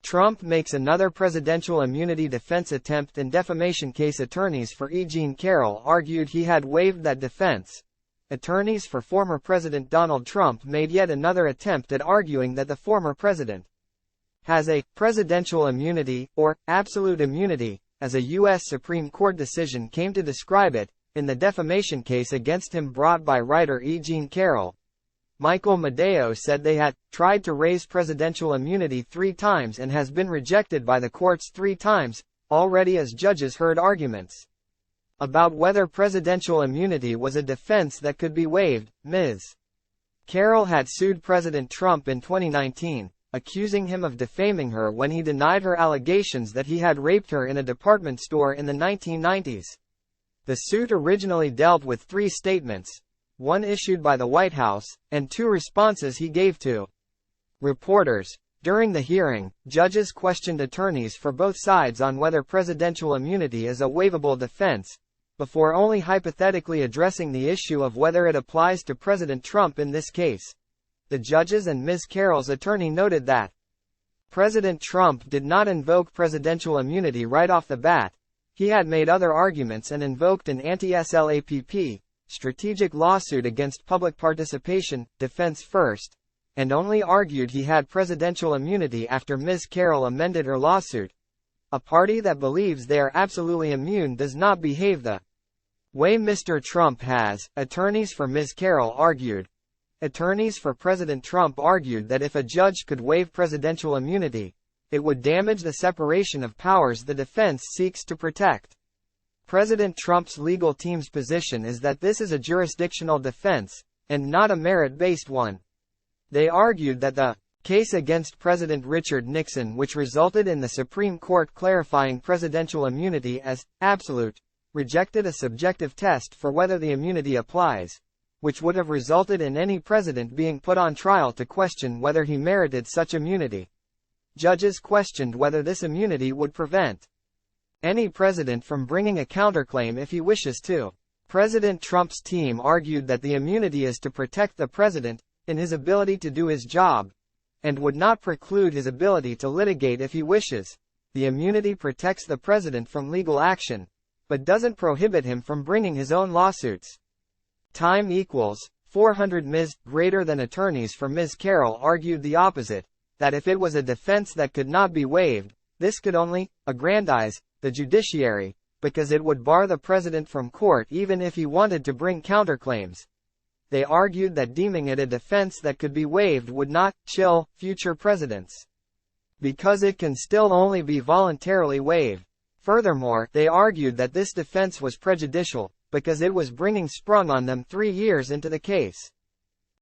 Trump makes another presidential immunity defense attempt in defamation case. Attorneys for Carroll argued he had waived that defense. Attorneys for former President Donald Trump made yet another attempt at arguing that the former president has a presidential immunity, or absolute immunity, as a U.S. Supreme Court decision came to describe it, in the defamation case against him brought by writer Carroll. Michael Madaio said they had tried to raise presidential immunity 3 times and has been rejected by the courts 3 times, already, as judges heard arguments about whether presidential immunity was a defense that could be waived. Ms. Carroll had sued President Trump in 2019, accusing him of defaming her when he denied her allegations that he had raped her in a department store in the 1990s. The suit originally dealt with 3 statements, 1 issued by the White House, and 2 responses he gave to reporters. During the hearing, judges questioned attorneys for both sides on whether presidential immunity is a waivable defense, before only hypothetically addressing the issue of whether it applies to President Trump in this case. The judges and Ms. Carroll's attorney noted that President Trump did not invoke presidential immunity right off the bat. He had made other arguments and invoked an anti-SLAPP, strategic lawsuit against public participation, defense first, and only argued he had presidential immunity after Ms. Carroll amended her lawsuit. A party that believes they are absolutely immune does not behave the way Mr. Trump has, attorneys for Ms. Carroll argued. Attorneys for President Trump argued that if a judge could waive presidential immunity, it would damage the separation of powers the defense seeks to protect. President Trump's legal team's position is that this is a jurisdictional defense, and not a merit-based one. They argued that the case against President Richard Nixon, which resulted in the Supreme Court clarifying presidential immunity as absolute, rejected a subjective test for whether the immunity applies, which would have resulted in any president being put on trial to question whether he merited such immunity. Judges questioned whether this immunity would prevent any president from bringing a counterclaim if he wishes to. President Trump's team argued that the immunity is to protect the president in his ability to do his job, and would not preclude his ability to litigate if he wishes. The immunity protects the president from legal action, but doesn't prohibit him from bringing his own lawsuits. Time equals 400 Ms. greater than attorneys for Ms. Carroll argued the opposite, that if it was a defense that could not be waived, this could only aggrandize the judiciary, because it would bar the president from court even if he wanted to bring counterclaims. They argued that deeming it a defense that could be waived would not chill future presidents, because it can still only be voluntarily waived. Furthermore, they argued that this defense was prejudicial, because it was bringing sprung on them 3 years into the case.